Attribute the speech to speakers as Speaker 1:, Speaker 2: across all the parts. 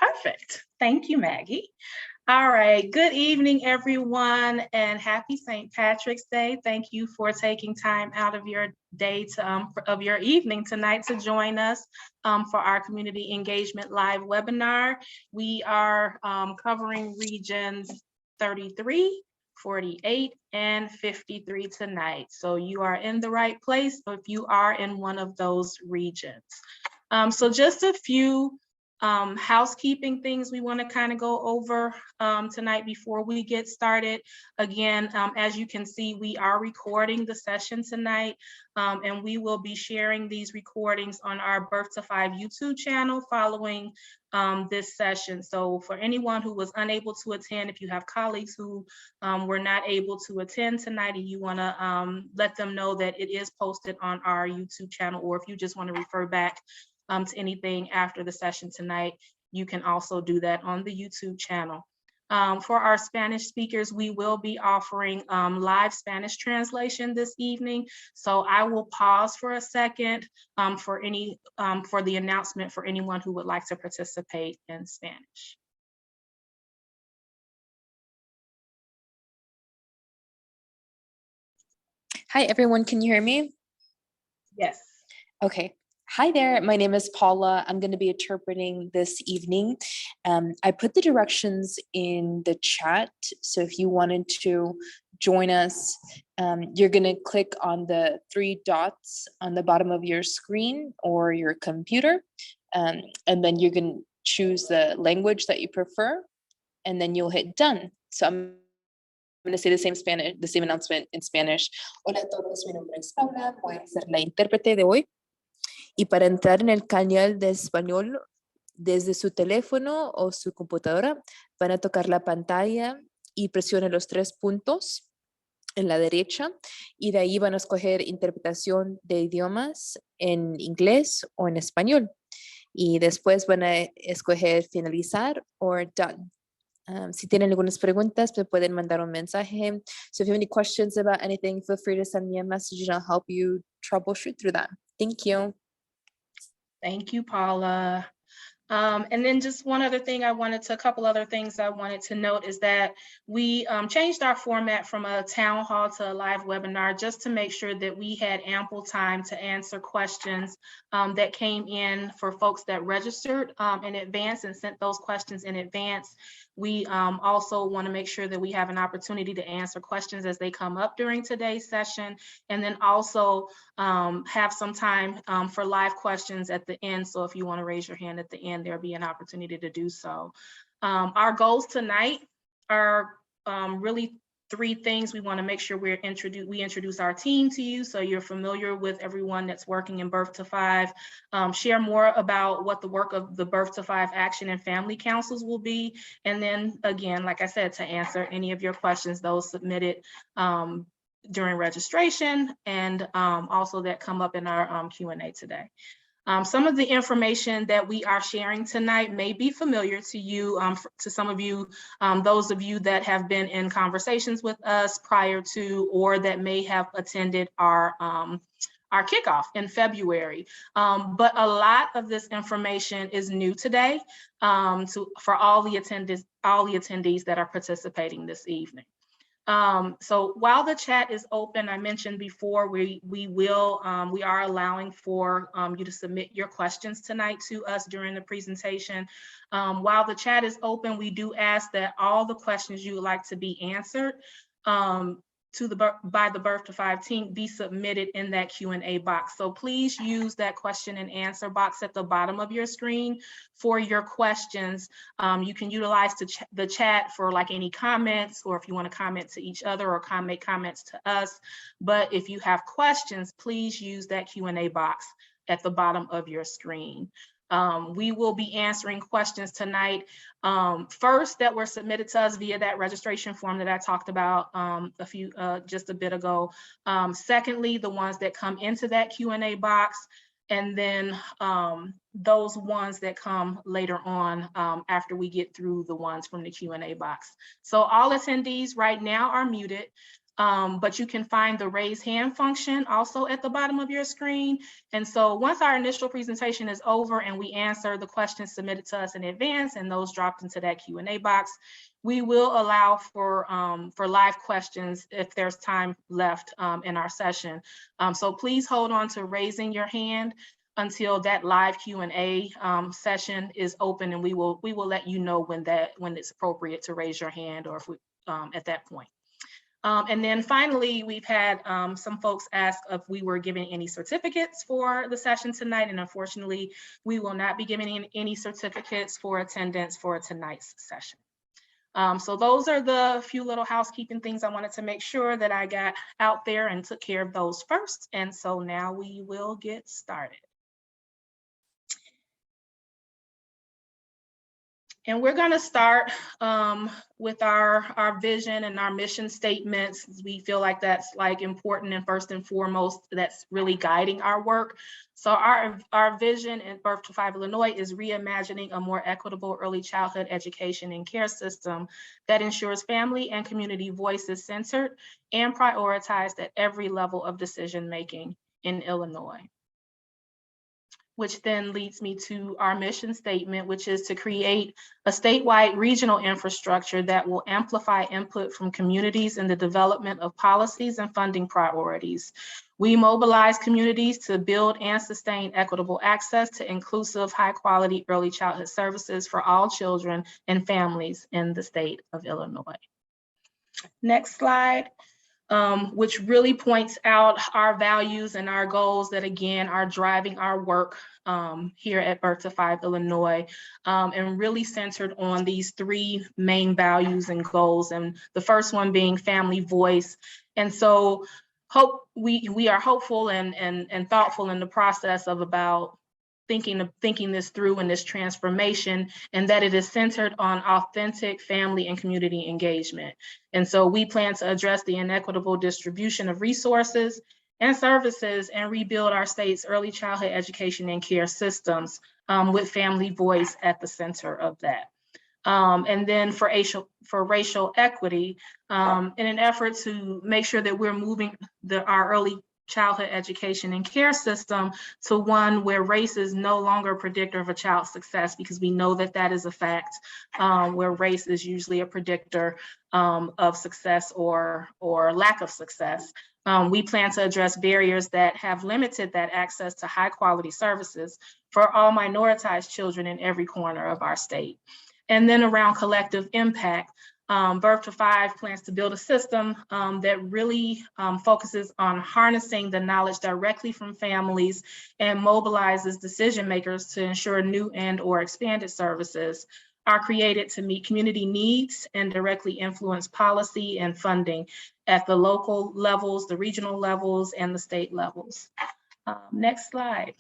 Speaker 1: Perfect. Thank you, Maggie. All right. Good evening, everyone, and happy St. Patrick's Day. Thank you for taking time out of your day of your evening tonight to join us for our Community Engagement Live webinar. We are covering regions 33, 48, and 53 tonight. So you are in the right place if you are in one of those regions. So just a few housekeeping things we want to kind of go over tonight before we get started. Again, as you can see, we are recording the session tonight, and we will be sharing these recordings on our Birth to 5 YouTube channel following this session. So for anyone who was unable to attend, if you have colleagues who were not able to attend tonight and you want to let them know that it is posted on our YouTube channel, or if you just want to refer back to anything after the session tonight, you can also do that on the YouTube channel. For our Spanish speakers, we will be offering live Spanish translation this evening. So I will pause for a second for the announcement for anyone who would like to participate in Spanish.
Speaker 2: Hi, everyone. Can you hear me?
Speaker 1: Yes.
Speaker 2: Okay. Hi there. My name is Paula. I'm going to be interpreting this evening. I put the directions in the chat. So if you wanted to join us, you're going to click on the 3 dots on the bottom of your screen or your computer. And then you're going to choose the language that you prefer, and then you'll hit done. So I'm going to say the same announcement in Spanish. Hola a todos, mi nombre es Paula, voy a ser la intérprete de hoy. Y para entrar en el canal de español desde su teléfono o su computadora, van a tocar la pantalla y presionen los 3 puntos en la derecha, y de ahí van a escoger interpretación de idiomas en inglés o en español. Y después van a escoger finalizar o done. Si tienen algunas preguntas, me pueden mandar un mensaje. So if you have any questions about anything, feel free to send me a message and I'll help you troubleshoot through that. Thank you.
Speaker 1: Thank you, Paula. And then just a couple other things I wanted to note is that we changed our format from a town hall to a live webinar just to make sure that we had ample time to answer questions that came in for folks that registered in advance and sent those questions in advance. We also want to make sure that we have an opportunity to answer questions as they come up during today's session, and then also have some time for live questions at the end. So if you want to raise your hand at the end, there'll be an opportunity to do so. Our goals tonight are really 3 things. We want to make sure we introduce our team to you so you're familiar with everyone that's working in Birth to 5, share more about what the work of the Birth to 5 Action and Family Councils will be, and then again, like I said, to answer any of your questions, those submitted during registration and also that come up in our Q&A today. Some of the information that we are sharing tonight may be familiar to you, to some of you, those of you that have been in conversations with us prior to, or that may have attended our kickoff in February. But a lot of this information is new today for all the attendees that are participating this evening. So while the chat is open, I mentioned before, we are allowing for you to submit your questions tonight to us during the presentation. While the chat is open, we do ask that all the questions you would like to be answered by the Birth to 5 team be submitted in that Q&A box. So please use that question and answer box at the bottom of your screen for your questions. You can utilize the chat for like any comments, or if you want to comment to each other or make comments to us. But if you have questions, please use that Q&A box at the bottom of your screen. We will be answering questions tonight, first that were submitted to us via that registration form that I talked about just a bit ago. Secondly, the ones that come into that Q&A box, and then those ones that come later on after we get through the ones from the Q&A box. So all attendees right now are muted. but you can find the raise hand function also at the bottom of your screen. And so once our initial presentation is over and we answer the questions submitted to us in advance and those dropped into that Q&A box, we will allow for live questions if there's time left in our session. So please hold on to raising your hand until that live Q&A session is open, and we will let you know when it's appropriate to raise your hand, or if we at that point. And then finally, we've had some folks ask if we were giving any certificates for the session tonight, and unfortunately, we will not be giving any certificates for attendance for tonight's session. So those are the few little housekeeping things I wanted to make sure that I got out there and took care of those first. And so now we will get started. And we're going to start with our vision and our mission statements. We feel like that's like important, and first and foremost, that's really guiding our work. So our vision in Birth to 5 Illinois is reimagining a more equitable early childhood education and care system that ensures family and community voice is centered and prioritized at every level of decision making in Illinois. Which then leads me to our mission statement, which is to create a statewide regional infrastructure that will amplify input from communities in the development of policies and funding priorities. We mobilize communities to build and sustain equitable access to inclusive, high-quality early childhood services for all children and families in the state of Illinois. Next slide. Which really points out our values and our goals that, again, are driving our work here at Birth to 5 Illinois, and really centered on these three main values and goals. And the first one being family voice. And so we are hopeful and thoughtful in the process of about thinking this through in this transformation, and that it is centered on authentic family and community engagement. And so we plan to address the inequitable distribution of resources and services and rebuild our state's early childhood education and care systems with family voice at the center of that. And then for racial equity, in an effort to make sure that we're moving our early childhood education and care system to one where race is no longer a predictor of a child's success, because we know that that is a fact, where race is usually a predictor of success or lack of success. We plan to address barriers that have limited that access to high quality services for all minoritized children in every corner of our state. And then around collective impact, Birth to 5 plans to build a system that really focuses on harnessing the knowledge directly from families and mobilizes decision makers to ensure new and or expanded services are created to meet community needs and directly influence policy and funding at the local levels, the regional levels, and the state levels. Next slide.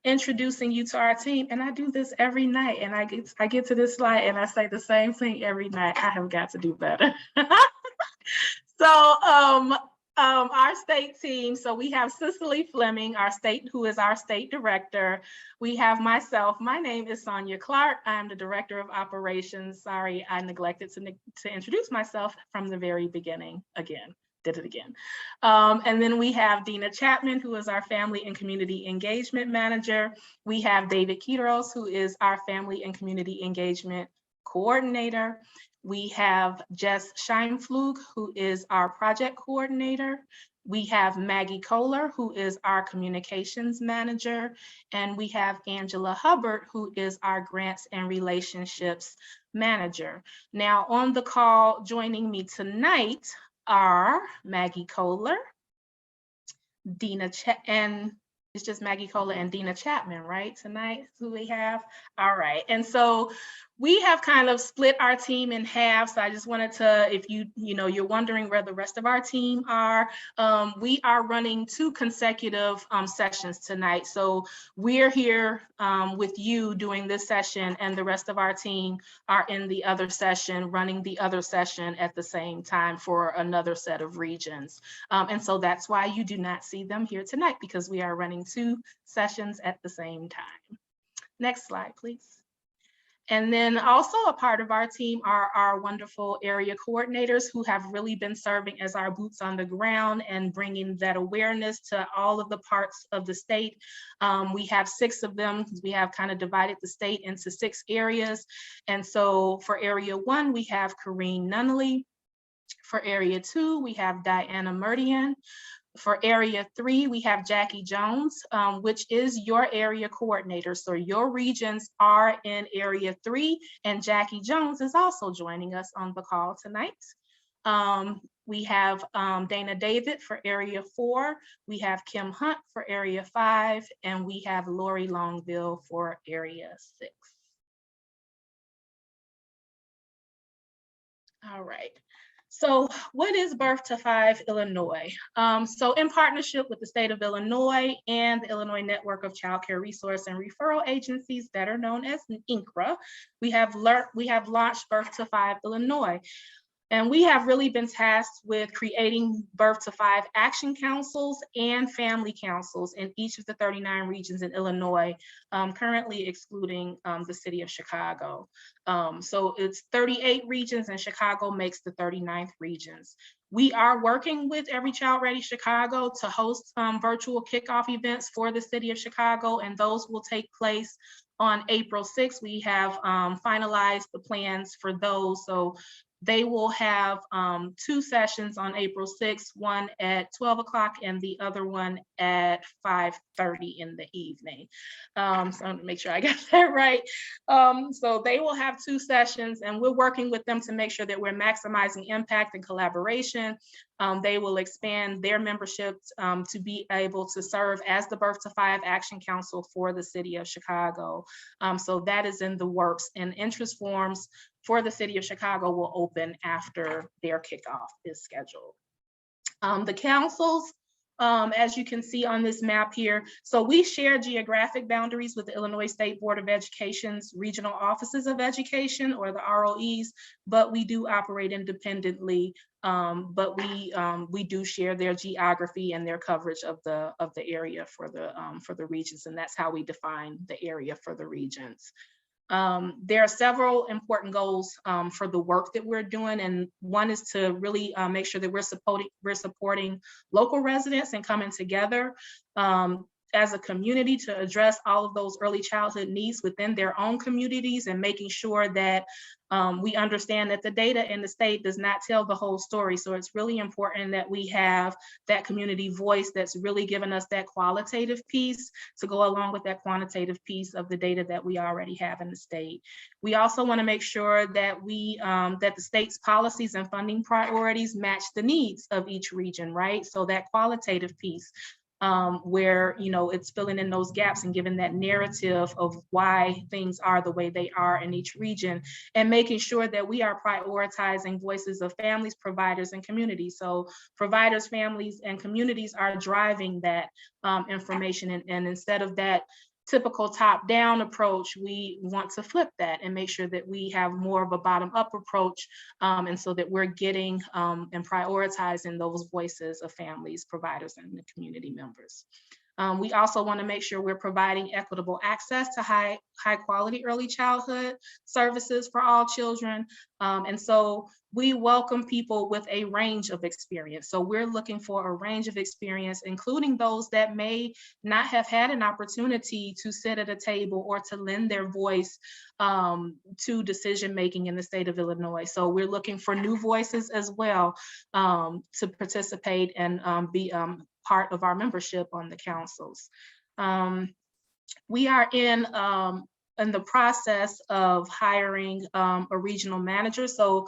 Speaker 1: Introducing you to our team, and I do this every night, and I get to this slide and I say the same thing every night. I have got to do better. So our state team, so we have Cicely Fleming, who is our state director. We have myself. My name is Sonia Clark. I am the director of operations. Sorry, I neglected to introduce myself from the very beginning again. Did it again. And then we have Dina Chapman, who is our family and community engagement manager. We have David Kiedros, who is our family and community engagement coordinator. We have Jess Scheinflug, who is our project coordinator. We have Maggie Kohler, who is our communications manager. And we have Angela Hubbard, who is our grants and relationships manager. Now on the call joining me tonight are Maggie Kohler, and it's just Maggie Kohler and Dina Chapman, right? Tonight, who we have? All right, and so we have kind of split our team in half. So I just wanted to, if you're wondering where the rest of our team are, we are running 2 consecutive sessions tonight. So we're here with you doing this session, and the rest of our team are in the other session, running the other session at the same time for another set of regions. And so that's why you do not see them here tonight, because we are running 2 sessions at the same time. Next slide, please. And then also a part of our team are our wonderful area coordinators who have really been serving as our boots on the ground and bringing that awareness to all of the parts of the state. We have 6 of them because we have kind of divided the state into 6 areas. And so for area 1, we have Corrine Nunnally. For area 2, we have Diana Murdian. For area 3, we have Jackie Jones, which is your area coordinator. So your regions are in area 3, and Jackie Jones is also joining us on the call tonight. We have Dana David for area 4, we have Kim Hunt for area 5, and we have Lori Longville for area 6. All right. So what is Birth to 5 Illinois? So in partnership with the state of Illinois and the Illinois Network of Child Care Resource and Referral Agencies that are known as INCRA, we have launched Birth to 5 Illinois. And we have really been tasked with creating Birth to 5 action councils and family councils in each of the 39 regions in Illinois, currently excluding the city of Chicago. So it's 38 regions and Chicago makes the 39th regions. We are working with Every Child Ready Chicago to host virtual kickoff events for the city of Chicago, and those will take place on April 6th. We have finalized the plans for those. So they will have 2 sessions on April 6th, one at 12 o'clock and the other one at 5:30 in the evening. So I'm gonna make sure I got that right. So they will have 2 sessions, and we're working with them to make sure that we're maximizing impact and collaboration. They will expand their membership to be able to serve as the Birth to 5 Action Council for the city of Chicago. So that is in the works, and interest forms for the city of Chicago will open after their kickoff is scheduled. The councils, as you can see on this map here, so we share geographic boundaries with the Illinois State Board of Education's regional offices of education, or the ROEs, but we do operate independently. But we do share their geography and their coverage of the area for the regions, and that's how we define the area for the regions. There are several important goals for the work that we're doing, and one is to really make sure that we're supporting local residents and coming together as a community to address all of those early childhood needs within their own communities, and making sure that we understand that the data in the state does not tell the whole story. So it's really important that we have that community voice that's really giving us that qualitative piece to go along with that quantitative piece of the data that we already have in the state. We also want to make sure that that the state's policies and funding priorities match the needs of each region, right? So that qualitative piece, where it's filling in those gaps and giving that narrative of why things are the way they are in each region, and making sure that we are prioritizing voices of families, providers, and communities. So providers, families, and communities are driving that information, and instead of that typical top-down approach, we want to flip that and make sure that we have more of a bottom-up approach, and so that we're getting and prioritizing those voices of families, providers, and the community members. We also want to make sure we're providing equitable access to high quality early childhood services for all children. And so we welcome people with a range of experience. So we're looking for a range of experience, including those that may not have had an opportunity to sit at a table or to lend their voice to decision-making in the state of Illinois. So we're looking for new voices as well to participate and be part of our membership on the councils. We are in the process of hiring a regional manager. So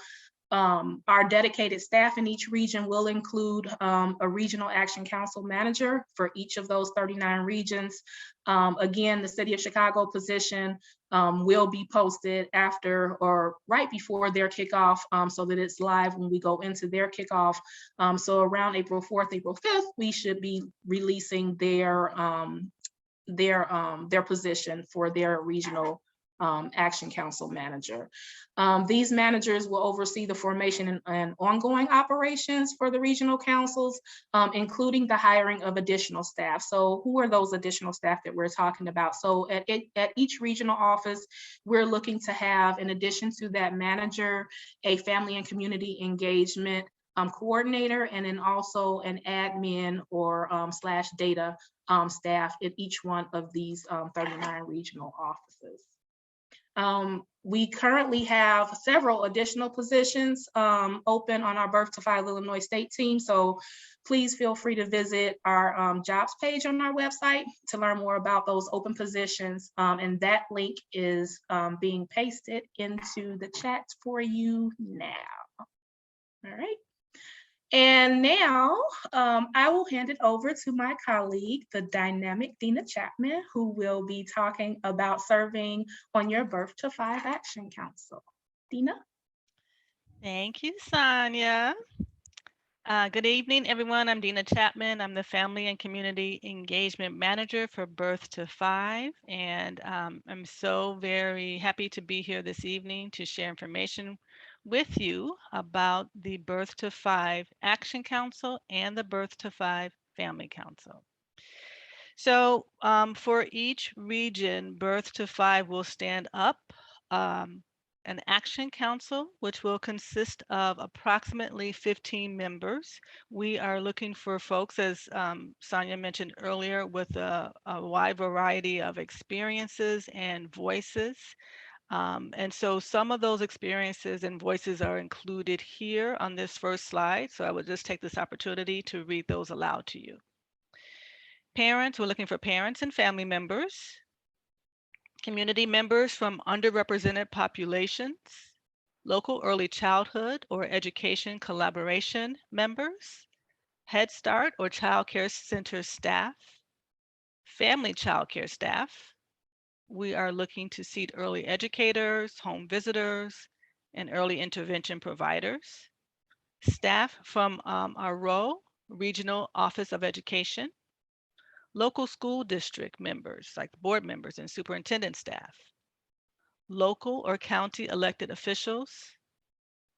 Speaker 1: our dedicated staff in each region will include a regional action council manager for each of those 39 regions. Again, the city of Chicago position will be posted after or right before their kickoff, so that it's live when we go into their kickoff. So around April 4th, April 5th, we should be releasing their position for their regional Action Council manager. These managers will oversee the formation and ongoing operations for the regional councils, including the hiring of additional staff. So who are those additional staff that we're talking about? So at each regional office, we're looking to have, in addition to that manager, a family and community engagement coordinator, and then also an admin or slash data staff at each one of these 39 regional offices. We currently have several additional positions open on our Birth to 5 Illinois state team. So please feel free to visit our jobs page on our website to learn more about those open positions. And that link is being pasted into the chat for you now. All right. And now I will hand it over to my colleague, the dynamic Dina Chapman, who will be talking about serving on your Birth to 5 Action Council. Dina?
Speaker 3: Thank you, Sonia. Good evening, everyone. I'm Dina Chapman. I'm the Family and Community Engagement Manager for Birth to 5. And I'm so very happy to be here this evening to share information with you about the Birth to 5 Action Council and the Birth to 5 Family Council. So for each region, Birth to 5 will stand up an action council, which will consist of approximately 15 members. We are looking for folks, as Sonia mentioned earlier, with a wide variety of experiences and voices. And so some of those experiences and voices are included here on this first slide. So I would just take this opportunity to read those aloud to you. Parents, we're looking for parents and family members, community members from underrepresented populations, local early childhood or education collaboration members, Head Start or Child Care Center staff, family child care staff. We are looking to seat early educators, home visitors, and early intervention providers, staff from our ROE, Regional Office of Education, local school district members like board members and superintendent staff, local or county elected officials,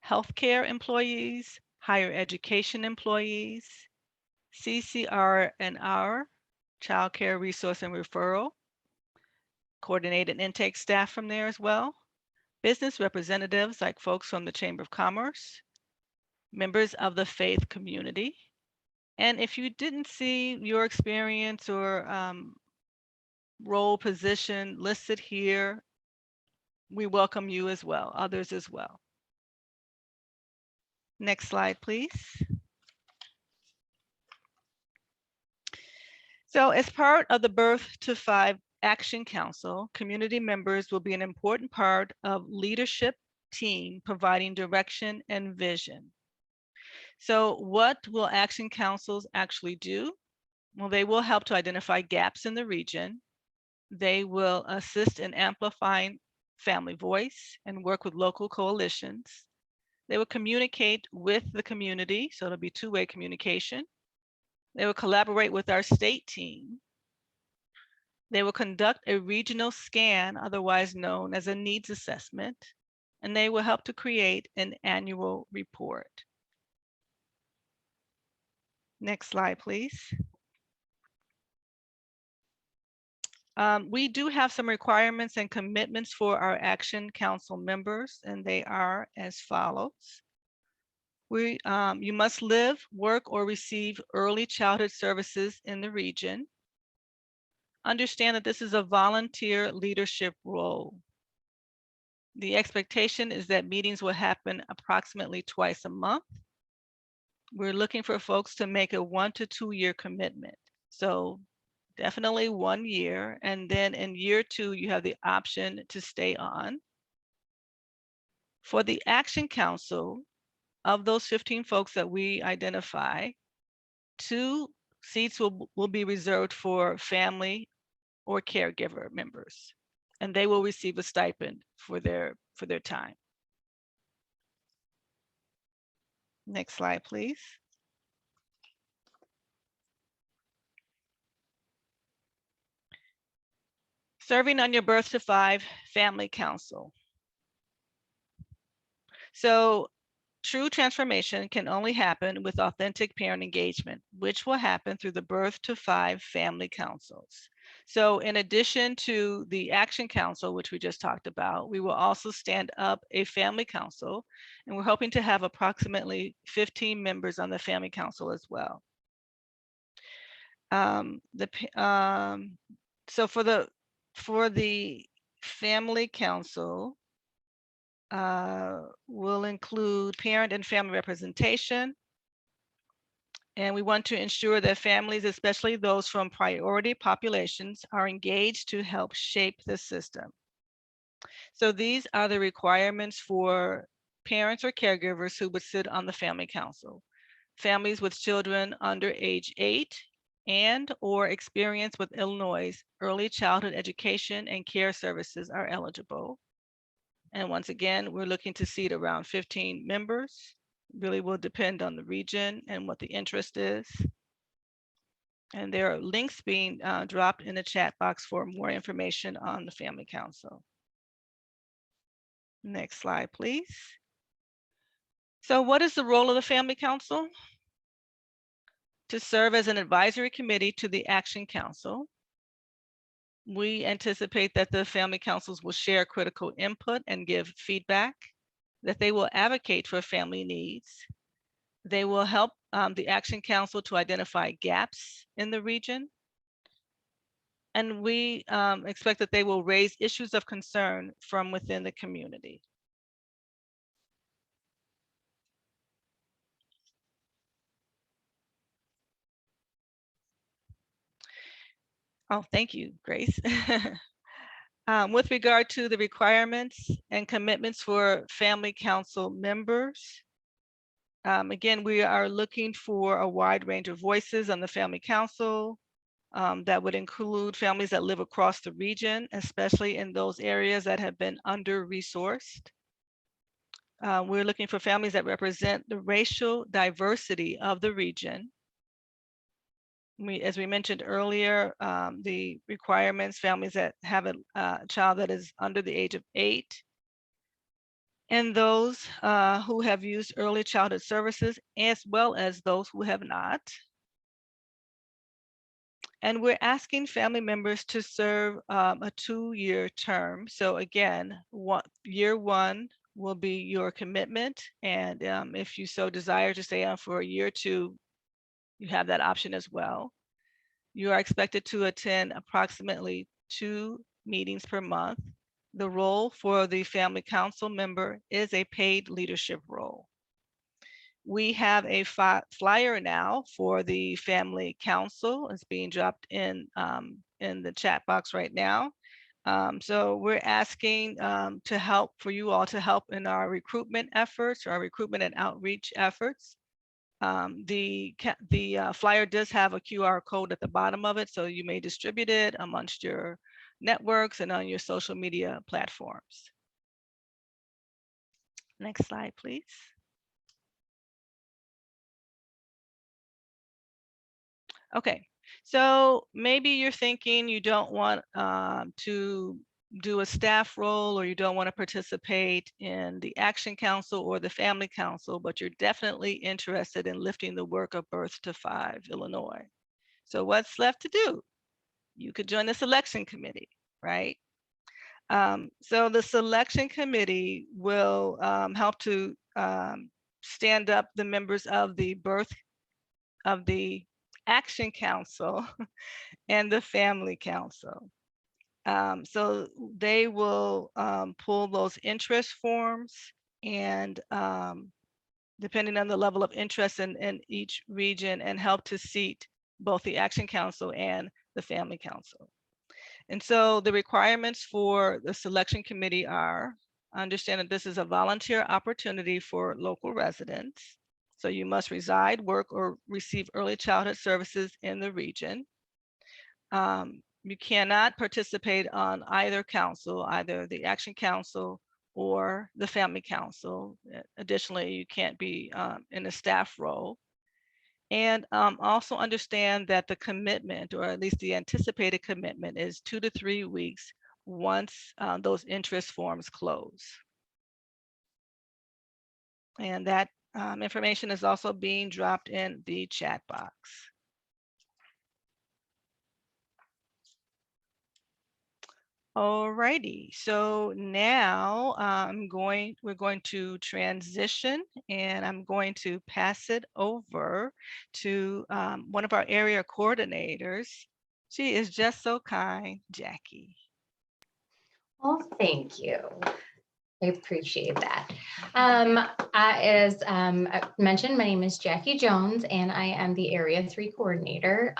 Speaker 3: healthcare employees, higher education employees, CCR&R, child care resource and referral, coordinated intake staff from there as well, business representatives like folks from the Chamber of Commerce, members of the faith community. And if you didn't see your experience or role position listed here, we welcome you as well, others as well. Next slide, please. So as part of the Birth to 5 Action Council, community members will be an important part of leadership team providing direction and vision. So what will action councils actually do? Well, they will help to identify gaps in the region. They will assist in amplifying family voice and work with local coalitions. They will communicate with the community, so it'll be two-way communication. They will collaborate with our state team. They will conduct a regional scan, otherwise known as a needs assessment, and they will help to create an annual report. Next slide, please. We do have some requirements and commitments for our Action Council members, and they are as follows. You must live, work, or receive early childhood services in the region. Understand that this is a volunteer leadership role. The expectation is that meetings will happen approximately twice a month. We're looking for folks to make a 1 to 2 year commitment. So definitely 1 year. And then in year 2, you have the option to stay on. For the Action Council, of those 15 folks that we identify, 2 seats will be reserved for family or caregiver members, and they will receive a stipend for their time. Next slide, please. Serving on your Birth to 5 Family Council. So true transformation can only happen with authentic parent engagement, which will happen through the Birth to 5 Family Councils. So in addition to the Action Council, which we just talked about, we will also stand up a Family Council, and we're hoping to have approximately 15 members on the Family Council as well. So for the Family Council, will include parent and family representation. And we want to ensure that families, especially those from priority populations, are engaged to help shape the system. So these are the requirements for parents or caregivers who would sit on the Family Council. Families with children under age 8 and or experience with Illinois early childhood education and care services are eligible. And once again, we're looking to seat around 15 members. Really will depend on the region and what the interest is. And there are links being dropped in the chat box for more information on the Family Council. Next slide, please. So what is the role of the Family Council? To serve as an advisory committee to the Action Council. We anticipate that the Family Councils will share critical input and give feedback, that they will advocate for family needs. They will help the Action Council to identify gaps in the region. And we expect that they will raise issues of concern from within the community. Oh, thank you, Grace. With regard to the requirements and commitments for Family Council members, again, we are looking for a wide range of voices on the Family Council. That would include families that live across the region, especially in those areas that have been under-resourced. We're looking for families that represent the racial diversity of the region. As we mentioned earlier, the requirements, families that have a child that is under the age of 8, and those who have used early childhood services, as well as those who have not. And we're asking family members to serve a 2-year term. So again, year 1 will be your commitment. And if you so desire to stay on for a year 2, you have that option as well. You are expected to attend approximately 2 meetings per month. The role for the Family Council member is a paid leadership role. We have a flyer now for the Family Council. It's being dropped in the chat box right now. So we're asking for you all to help in our recruitment efforts, our recruitment and outreach efforts. The flyer does have a QR code at the bottom of it, so you may distribute it amongst your networks and on your social media platforms. Next slide, please. Okay, so maybe you're thinking you don't want to do a staff role, or you don't want to participate in the Action Council or the Family Council, but you're definitely interested in lifting the work of Birth to 5 Illinois. So what's left to do? You could join the selection committee, right? So the selection committee will help to stand up the members of the Action Council and the Family Council. So they will pull those interest forms, and depending on the level of interest in each region, and help to seat both the Action Council and the Family Council. And so the requirements for the selection committee are, understand that this is a volunteer opportunity for local residents. So you must reside, work, or receive early childhood services in the region. You cannot participate on either council, either the Action Council or the Family Council. Additionally, you can't be in a staff role. And also understand that the commitment, or at least the anticipated commitment, is 2 to 3 weeks once those interest forms close. And that information is also being dropped in the chat box. Alrighty, so now we're going to transition, and I'm going to pass it over to one of our area coordinators. She is just so kind, Jackie.
Speaker 4: Well, thank you. I appreciate that. As mentioned, my name is Jackie Jones, and I am the Area 3 coordinator.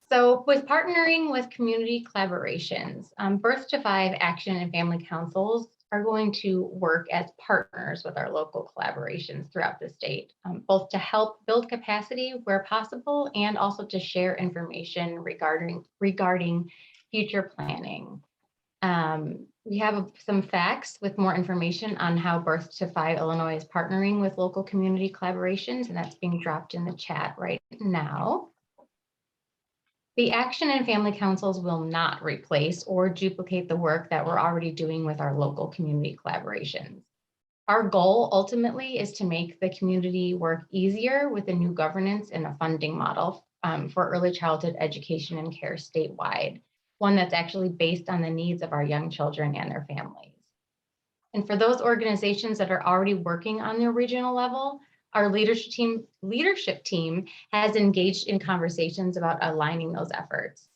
Speaker 4: So with partnering with community collaborations, Birth to 5 Action and Family Councils are going to work as partners with our local collaborations throughout the state, both to help build capacity where possible and also to share information regarding future planning. We have some facts with more information on how Birth to 5 Illinois is partnering with local community collaborations, and that's being dropped in the chat right now. The Action and Family Councils will not replace or duplicate the work that we're already doing with our local community collaborations. Our goal ultimately is to make the community work easier with a new governance and a funding model for early childhood education and care statewide, one that's actually based on the needs of our young children and their families. And for those organizations that are already working on the regional level, our leadership team has engaged in conversations about aligning those efforts.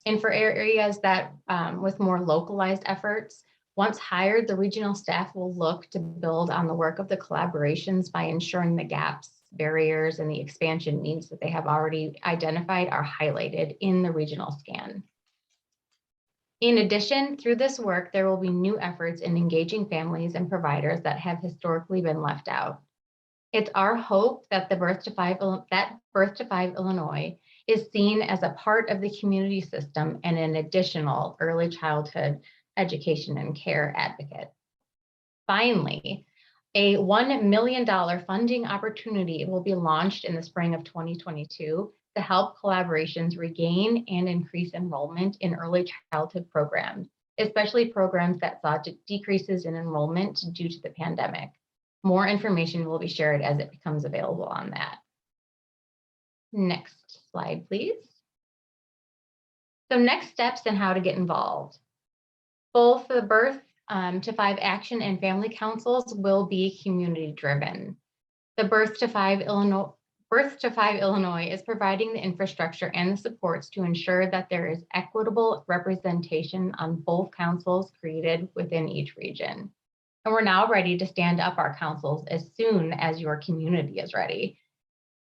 Speaker 4: And for areas that with more localized efforts, once hired, the regional staff will look to build on the work of the collaborations by ensuring the gaps, barriers, and the expansion needs that they have already identified are highlighted in the regional scan. In addition, through this work, there will be new efforts in engaging families and providers that have historically been left out. It's our hope that Birth to 5 Illinois is seen as a part of the community system and an additional early childhood education and care advocate. Finally, a $1 million funding opportunity will be launched in the spring of 2022 to help collaborations regain and increase enrollment in early childhood programs, especially programs that saw decreases in enrollment due to the pandemic. More information will be shared as it becomes available on that. Next slide, please. So next steps and how to get involved. Both the Birth to 5 Action and Family Councils will be community driven. The Birth to 5 Illinois is providing the infrastructure and the supports to ensure that there is equitable representation on both councils created within each region. And we're now ready to stand up our councils as soon as your community is ready.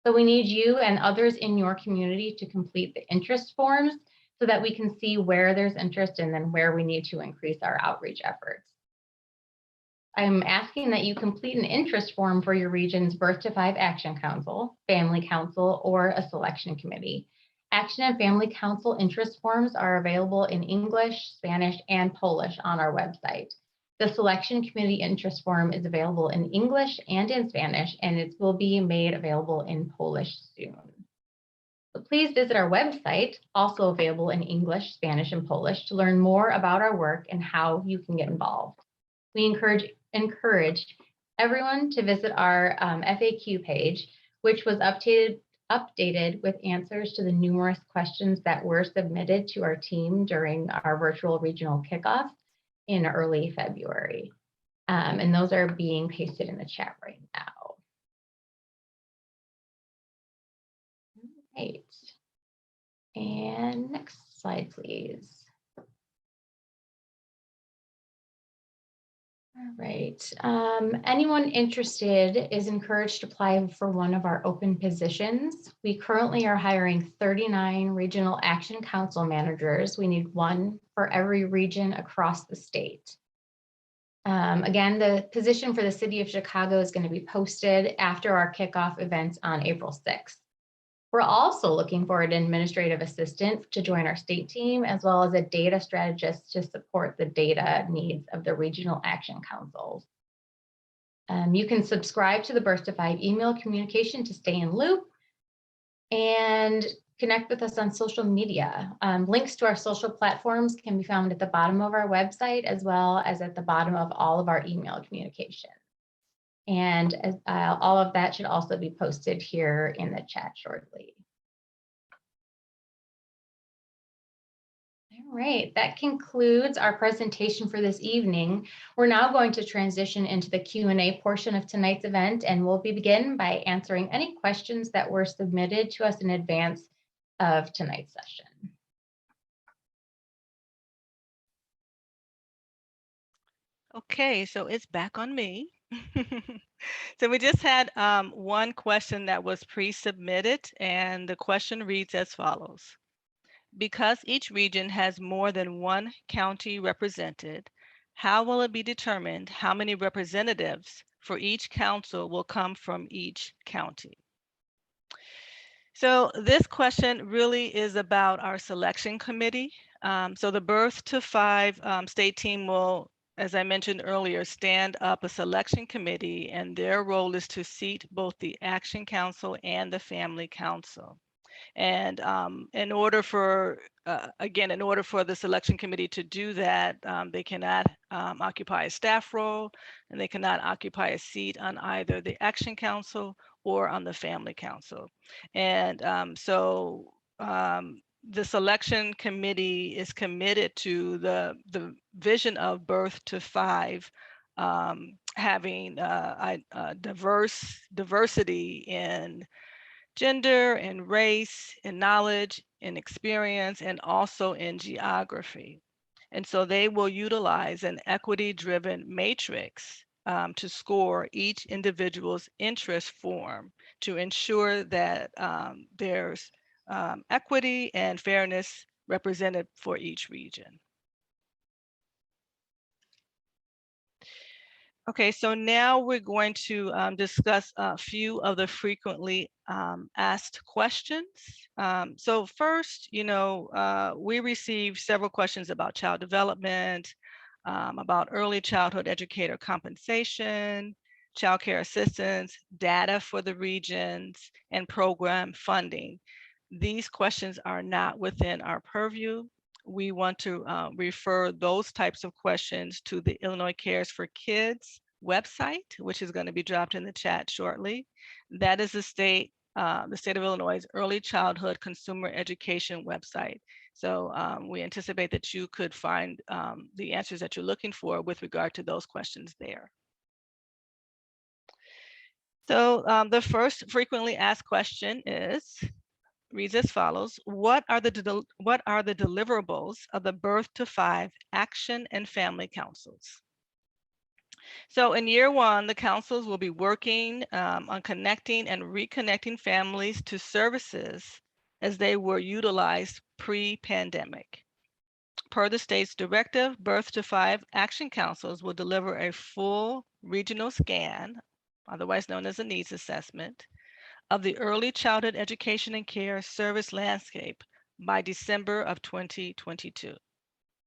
Speaker 4: So we need you and others in your community to complete the interest forms so that we can see where there's interest and then where we need to increase our outreach efforts. I'm asking that you complete an interest form for your region's Birth to 5 Action Council, Family Council, or a selection committee. Action and Family Council interest forms are available in English, Spanish, and Polish on our website. The selection committee interest form is available in English and in Spanish, and it will be made available in Polish soon. So please visit our website, also available in English, Spanish, and Polish, to learn more about our work and how you can get involved. We encourage everyone to visit our FAQ page, which was updated with answers to the numerous questions that were submitted to our team during our virtual regional kickoff in early February. And those are being pasted in the chat right now. Right. And next slide, please. All right. Anyone interested is encouraged to apply for one of our open positions. We currently are hiring 39 regional action council managers. We need one for every region across the state. Again, the position for the city of Chicago is going to be posted after our kickoff events on April 6th. We're also looking for an administrative assistant to join our state team, as well as a data strategist to support the data needs of the regional action councils. You can subscribe to the Birth to 5 email communication to stay in loop. And connect with us on social media. Links to our social platforms can be found at the bottom of our website, as well as at the bottom of all of our email communication. And all of that should also be posted here in the chat shortly. All right, that concludes our presentation for this evening. We're now going to transition into the Q&A portion of tonight's event, and we'll begin by answering any questions that were submitted to us in advance of tonight's session.
Speaker 3: Okay, so it's back on me. So we just had one question that was pre-submitted, and the question reads as follows. Because each region has more than one county represented, how will it be determined how many representatives for each council will come from each county? So this question really is about our selection committee. So the Birth to Five state team will, as I mentioned earlier, stand up a selection committee, and their role is to seat both the Action Council and the Family Council. And in order for, again, in order for the selection committee to do that, they cannot occupy a staff role, and they cannot occupy a seat on either the Action Council or on the Family Council. And the selection committee is committed to the vision of Birth to Five, having diversity in gender and race and knowledge and experience, and also in geography. And so they will utilize an equity-driven matrix to score each individual's interest form to ensure that there's equity and fairness represented for each region. Okay, so now we're going to discuss a few of the frequently asked questions. So first, we received several questions about child development, about early childhood educator compensation, child care assistance, data for the regions, and program funding. These questions are not within our purview. We want to refer those types of questions to the Illinois Cares for Kids website, which is going to be dropped in the chat shortly. That is the state of Illinois' early childhood consumer education website. So we anticipate that you could find the answers that you're looking for with regard to those questions there. So the first frequently asked question reads as follows. What are the deliverables of the Birth to Five Action and Family Councils? So in year one, the councils will be working on connecting and reconnecting families to services as they were utilized pre-pandemic. Per the state's directive, Birth to Five Action Councils will deliver a full regional scan, otherwise known as a needs assessment, of the early childhood education and care service landscape by December of 2022.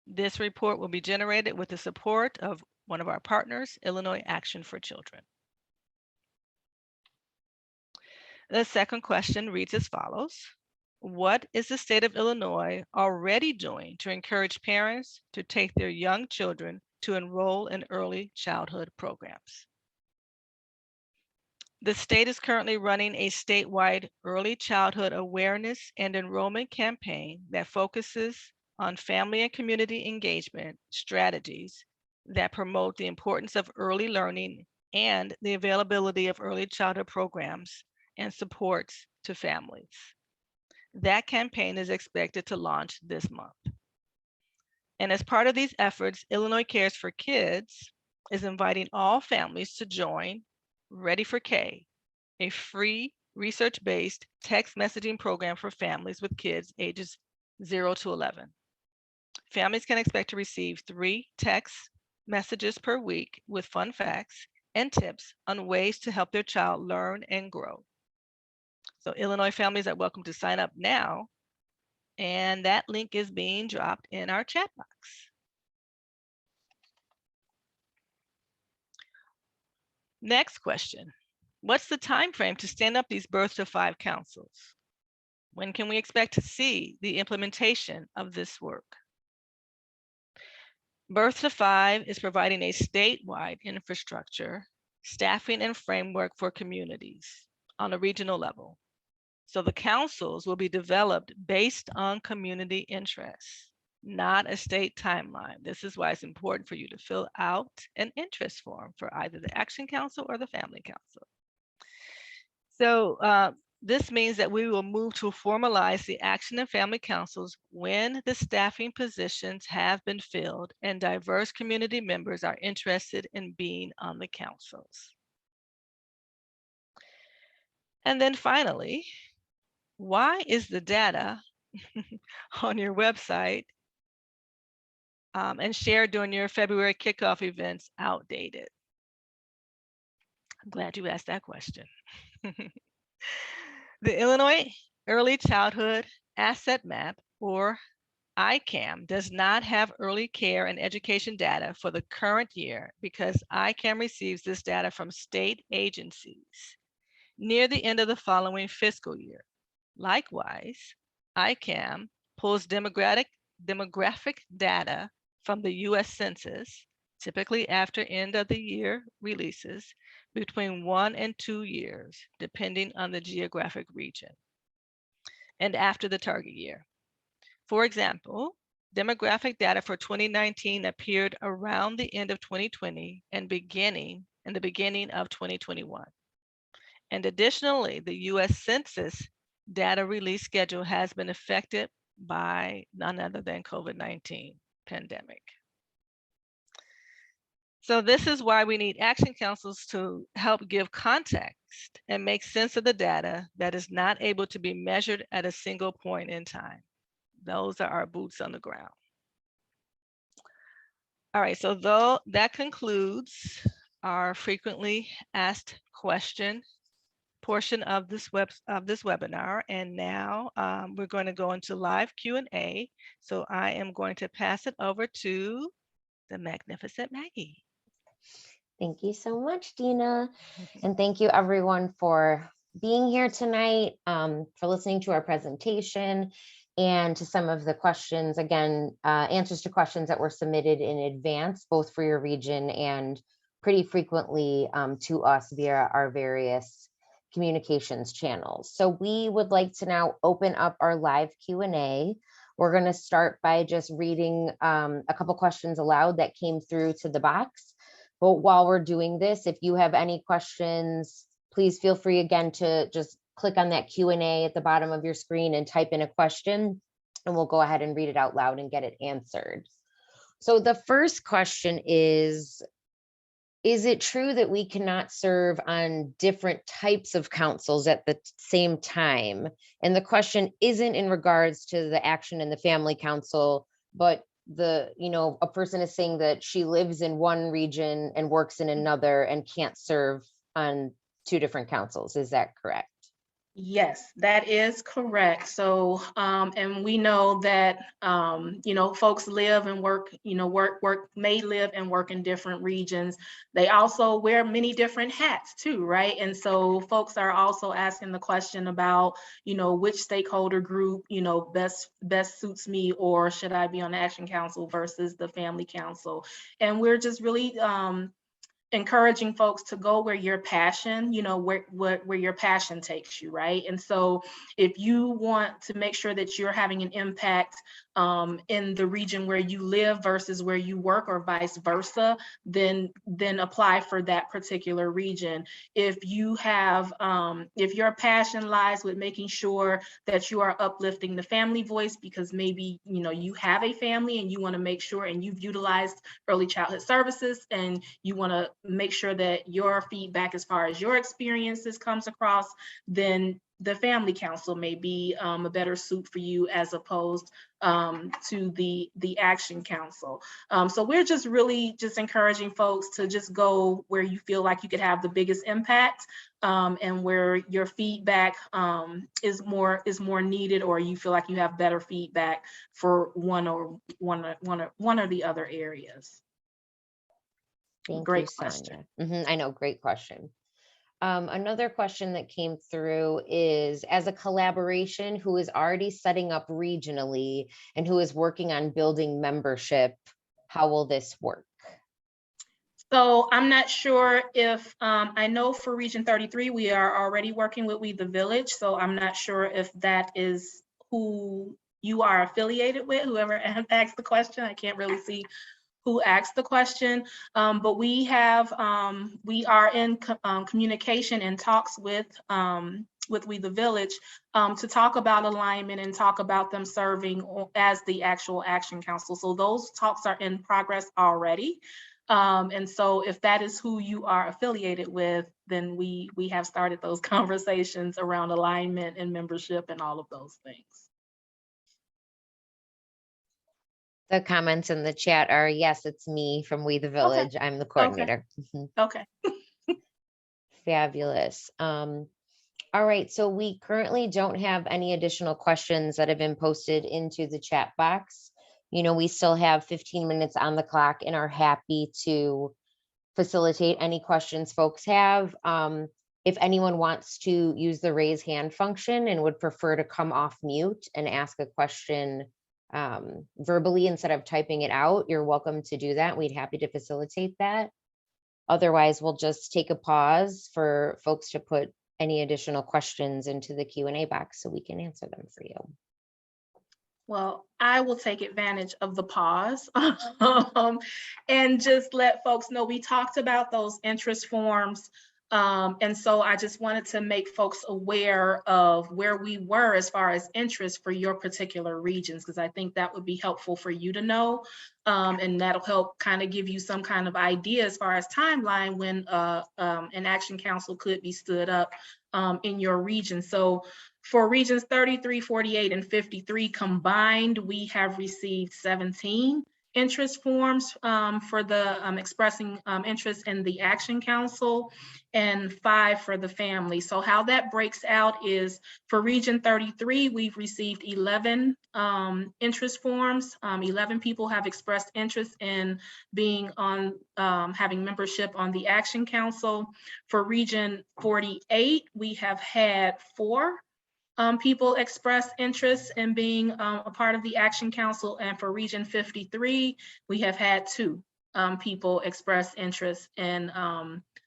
Speaker 3: This report will be generated with the support of one of our partners, Illinois Action for Children. The second question reads as follows. What is the state of Illinois already doing to encourage parents to take their young children to enroll in early childhood programs? The state is currently running a statewide early childhood awareness and enrollment campaign that focuses on family and community engagement strategies that promote the importance of early learning and the availability of early childhood programs and supports to families. That campaign is expected to launch this month. And as part of these efforts, Illinois Cares for Kids is inviting all families to join Ready for K, a free research-based text messaging program for families with kids ages 0 to 11. Families can expect to receive 3 text messages per week with fun facts and tips on ways to help their child learn and grow. So Illinois families are welcome to sign up now, and that link is being dropped in our chat box. Next question. What's the time frame to stand up these Birth to Five councils? When can we expect to see the implementation of this work? Birth to 5 is providing a statewide infrastructure, staffing, and framework for communities on a regional level. So the councils will be developed based on community interests, not a state timeline. This is why it's important for you to fill out an interest form for either the Action Council or the Family Council. So this means that we will move to formalize the Action and Family Councils when the staffing positions have been filled and diverse community members are interested in being on the councils. And then finally, why is the data on your website and shared during your February kickoff events outdated? I'm glad you asked that question. The Illinois Early Childhood Asset Map, or ICAM, does not have early care and education data for the current year because ICAM receives this data from state agencies near the end of the following fiscal year. Likewise, ICAM pulls demographic data from the US Census, typically after end of the year releases, between 1 and 2 years, depending on the geographic region, and after the target year. For example, demographic data for 2019 appeared around the end of 2020 and the beginning of 2021. And additionally, the US Census data release schedule has been affected by none other than COVID-19 pandemic. So this is why we need action councils to help give context and make sense of the data that is not able to be measured at a single point in time. Those are our boots on the ground. All right, so that concludes our frequently asked question portion of this webinar, and now we're going to go into live Q&A. So I am going to pass it over to the magnificent Maggie.
Speaker 5: Thank you so much, Dina. And thank you everyone for being here tonight, for listening to our presentation and to some of the questions, again, answers to questions that were submitted in advance, both for your region and pretty frequently to us via our various communications channels. So we would like to now open up our live Q&A. We're going to start by just reading a couple questions aloud that came through to the box. But while we're doing this, if you have any questions, please feel free again to just click on that Q&A at the bottom of your screen and type in a question, and we'll go ahead and read it out loud and get it answered. So the first question is it true that we cannot serve on different types of councils at the same time? And the question isn't in regards to the Action and the Family Council, but a person is saying that she lives in one region and works in another and can't serve on two different councils. Is that correct?
Speaker 1: Yes, that is correct. So, and we know that, folks live and work, may live and work in different regions. They also wear many different hats too, right? And so folks are also asking the question about, which stakeholder group, best suits me, or should I be on the Action Council versus the Family Council? And we're just really, encouraging folks to go where your passion, where your passion takes you, right? And so if you want to make sure that you're having an impact in the region where you live versus where you work, or vice versa, then apply for that particular region. If you have, if your passion lies with making sure that you are uplifting the family voice, because maybe, you have a family and you want to make sure, and you've utilized early childhood services, and you want to make sure that your feedback as far as your experiences comes across, then the Family Council may be a better suit for you as opposed to the Action Council. So we're just really just encouraging folks to just go where you feel like you could have the biggest impact, and where your feedback is more needed, or you feel like you have better feedback for one or the other areas.
Speaker 5: Thank
Speaker 1: Great
Speaker 5: you,
Speaker 1: question.
Speaker 5: Sonia. I know, great question. Another question that came through is, as a collaboration who is already setting up regionally and who is working on building membership, how will this work?
Speaker 1: So I'm not sure if, I know for Region 33, we are already working with We the Village. So I'm not sure if that is who you are affiliated with, whoever asked the question. I can't really see who asked the question. But we are in communication and talks with We the Village to talk about alignment and talk about them serving as the actual Action Council. So those talks are in progress already. And so if that is who you are affiliated with, then we have started those conversations around alignment and membership and all of those things.
Speaker 5: The comments in the chat are, yes, it's me from We the Village. I'm the coordinator. Mhm.
Speaker 1: Okay.
Speaker 5: Fabulous. All right, so we currently don't have any additional questions that have been posted into the chat box. You know, we still have 15 minutes on the clock and are happy to facilitate any questions folks have. If anyone wants to use the raise hand function and would prefer to come off mute and ask a question verbally instead of typing it out, you're welcome to do that. We'd happy to facilitate that. Otherwise, we'll just take a pause for folks to put any additional questions into the Q&A box so we can answer them for you.
Speaker 1: Well, I will take advantage of the pause and just let folks know we talked about those interest forms. And so I just wanted to make folks aware of where we were as far as interest for your particular regions, because I think that would be helpful for you to know. And that'll help kind of give you some kind of idea as far as timeline when an Action Council could be stood up in your region. So for regions 33, 48, and 53 combined, we have received 17 interest forms for the expressing interest in the Action Council and 5 for the family. So how that breaks out is for Region 33, we've received 11 interest forms. 11 people have expressed interest in being on, having membership on the Action Council. For Region 48, we have had 4 people express interest in being a part of the Action Council. And for Region 53, we have had 2 people express interest in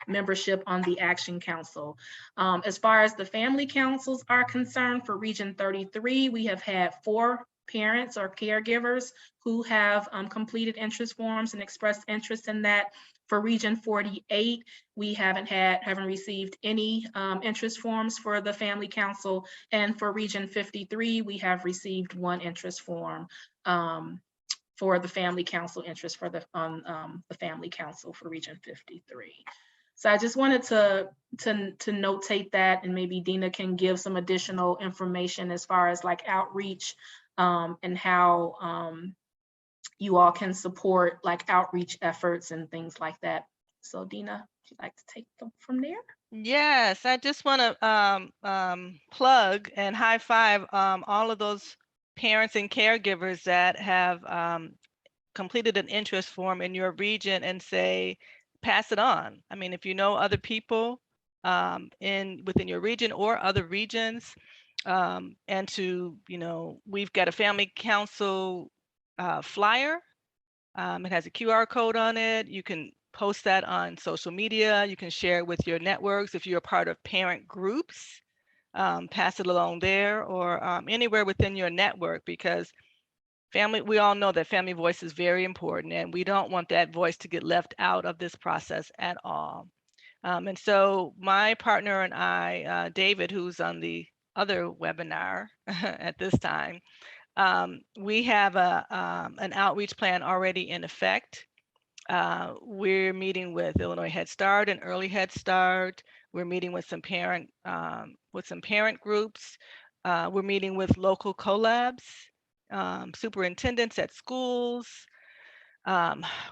Speaker 1: membership on the Action Council. As far as the family councils are concerned, for Region 33, we have had 4 parents or caregivers who have completed interest forms and expressed interest in that. For Region 48, we haven't received any interest forms for the Family Council. And for Region 53, we have received 1 interest form for the Family Council interest for the Family Council for Region 53. So I just wanted to notate that, and maybe Dina can give some additional information as far as like outreach and how you all can support like outreach efforts and things like that. So Dina, would you like to take them from there?
Speaker 3: Yes, I just want to plug and high five all of those parents and caregivers that have completed an interest form in your region, and say, pass it on. I mean, if you know other people within your region or other regions, and to, you know, we've got a Family Council flyer. It has a QR code on it. You can post that on social media. You can share it with your networks. If you're a part of parent groups, pass it along there, or anywhere within your network, because we all know that family voice is very important, and we don't want that voice to get left out of this process at all. And so my partner and I, David, who's on the other webinar at this time, we have an outreach plan already in effect. We're meeting with Illinois Head Start and Early Head Start. We're meeting with some parent groups. We're meeting with local collabs, superintendents at schools.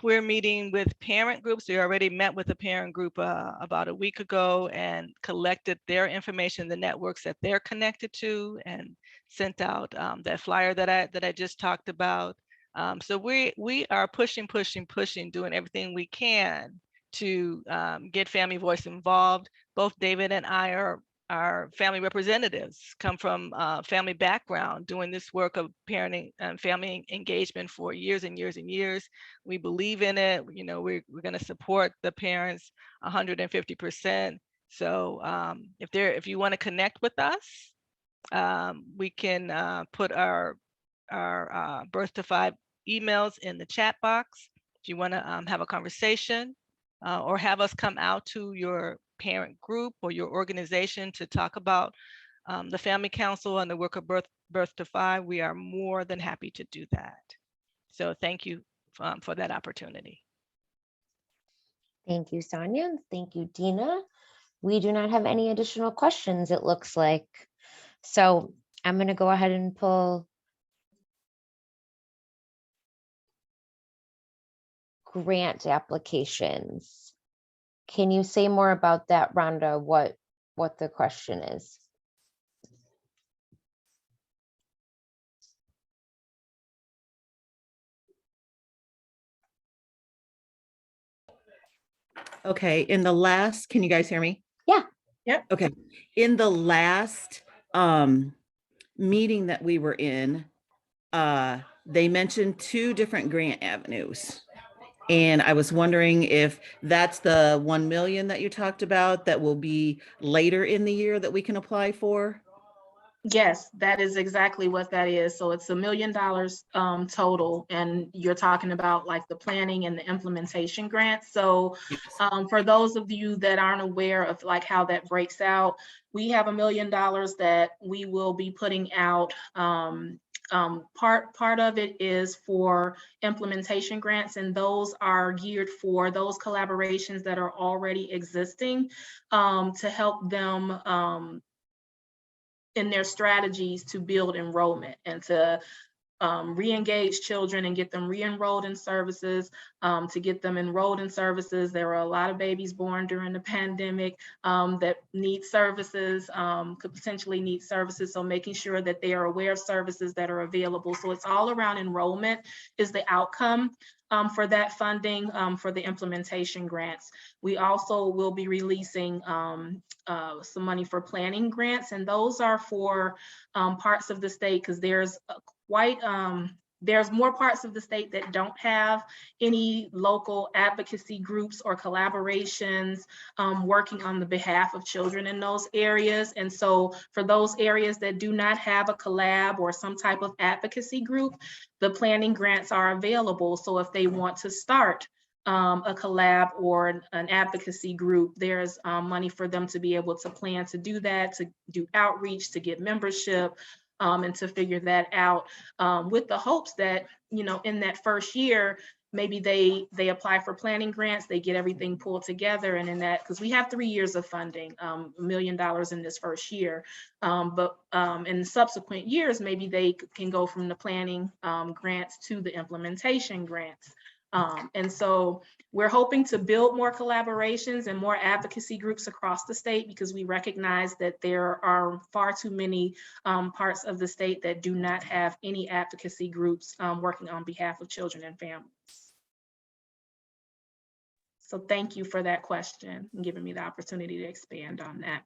Speaker 3: We're meeting with parent groups. We already met with a parent group about a week ago and collected their information, the networks that they're connected to, and sent out that flyer that I just talked about. So we are pushing, doing everything we can to get Family Voice involved. Both David and I are family representatives, come from family background, doing this work of parenting and family engagement for years and years and years. We believe in it. You know, we're going to support the parents 150%. So if you want to connect with us, we can put our Birth to 5 emails in the chat box. If you want to have a conversation or have us come out to your parent group or your organization to talk about the Family Council and the work of Birth to 5, we are more than happy to do that. So thank you for that opportunity.
Speaker 5: Thank you, Sonia. Thank you, Dina. We do not have any additional questions, it looks like. So I'm going to go ahead and pull grant applications. Can you say more about that, Rhonda, what the question is?
Speaker 6: Okay, in the last, can you guys hear me?
Speaker 5: Yeah.
Speaker 1: Yep.
Speaker 6: Okay, in the last meeting that we were in, they mentioned 2 different grant avenues. And I was wondering if that's the 1 million that you talked about that will be later in the year that we can apply for?
Speaker 1: Yes, that is exactly what that is. So it's $1 million total, and you're talking about like the planning and the implementation grants. So
Speaker 6: Yes.
Speaker 1: For those of you that aren't aware of like how that breaks out, we have $1 million that we will be putting out. Part of it is for implementation grants, and those are geared for those collaborations that are already existing to help them in their strategies to build enrollment and to re-engage children and get them re-enrolled in services, to get them enrolled in services. There were a lot of babies born during the pandemic that need services, could potentially need services. So making sure that they are aware of services that are available. So it's all around enrollment is the outcome for that funding for the implementation grants. We also will be releasing some money for planning grants, and those are for parts of the state because there's there's more parts of the state that don't have any local advocacy groups or collaborations working on the behalf of children in those areas. And so for those areas that do not have a collab or some type of advocacy group, the planning grants are available. So if they want to start a collab or an advocacy group, there's money for them to be able to plan to do that, to do outreach, to get membership, and to figure that out with the hopes that, you know, in that first year, maybe they apply for planning grants, they get everything pulled together, and in that, because we have 3 years of funding, $1 million in this first year, but in subsequent years, maybe they can go from the planning grants to the implementation grants. And so we're hoping to build more collaborations and more advocacy groups across the state because we recognize that there are far too many parts of the state that do not have any advocacy groups working on behalf of children and families. So thank you for that question and giving me the opportunity to expand on that.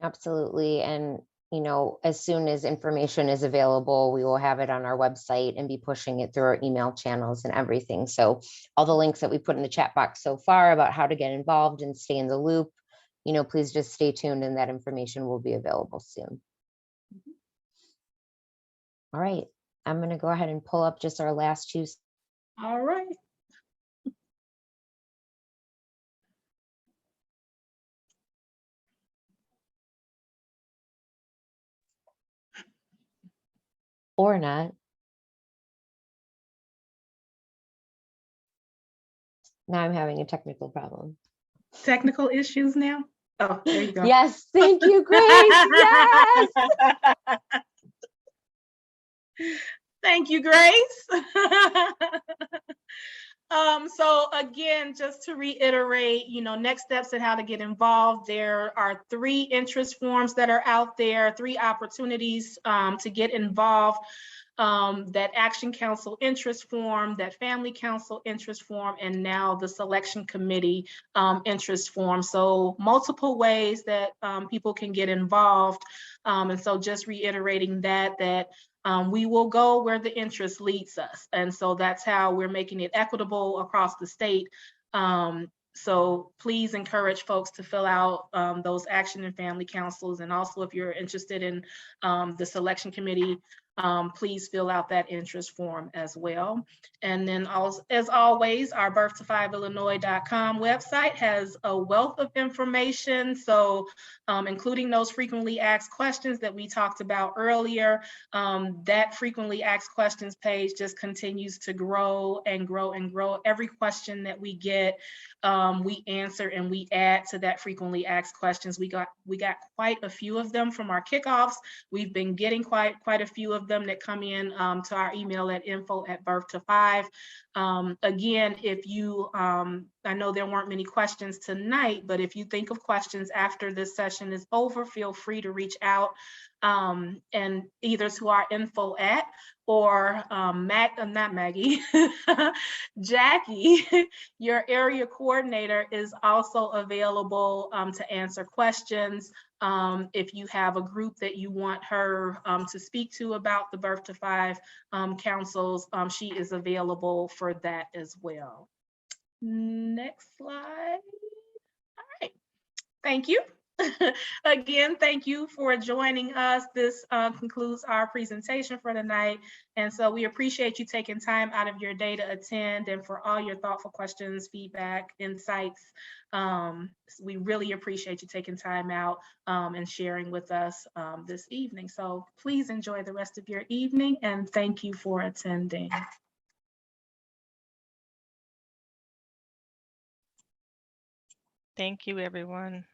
Speaker 5: Absolutely. And, you know, as soon as information is available, we will have it on our website and be pushing it through our email channels and everything. So all the links that we put in the chat box so far about how to get involved and stay in the loop, you know, please just stay tuned and that information will be available soon. All right, I'm going to go ahead and pull up just our last 2.
Speaker 1: All right.
Speaker 5: Or not. Now I'm having a technical problem.
Speaker 1: Technical issues now? Oh, there you go.
Speaker 5: Yes, thank you, Grace. Yes.
Speaker 1: Thank you, Grace. So again, just to reiterate, you know, next steps and how to get involved. There are 3 interest forms that are out there, 3 opportunities to get involved. that Action Council interest form, that Family Council interest form, and now the Selection Committee interest form. So multiple ways that people can get involved. And so just reiterating that we will go where the interest leads us. And so that's how we're making it equitable across the state. So please encourage folks to fill out those Action and Family Councils. And also if you're interested in the Selection Committee, please fill out that interest form as well. And then as always, our birth-to-5illinois.com website has a wealth of information. So including those frequently asked questions that we talked about earlier, that frequently asked questions page just continues to grow and grow and grow. Every question that we get, we answer and we add to that frequently asked questions. We got quite a few of them from our kickoffs. We've been getting quite a few of them that come in to our email at info@birth-to-5. Again, if you, I know there weren't many questions tonight, but if you think of questions after this session is over, feel free to reach out and either to our info@ or not Maggie, Jackie, your area coordinator, is also available to answer questions. If you have a group that you want her to speak to about the Birth-to-5 councils, she is available for that as well. Next slide. All right, thank you. Again, thank you for joining us. This concludes our presentation for tonight. And so we appreciate you taking time out of your day to attend and for all your thoughtful questions, feedback, insights. We really appreciate you taking time out and sharing with us this evening. So please enjoy the rest of your evening and thank you for attending.
Speaker 3: Thank you, everyone.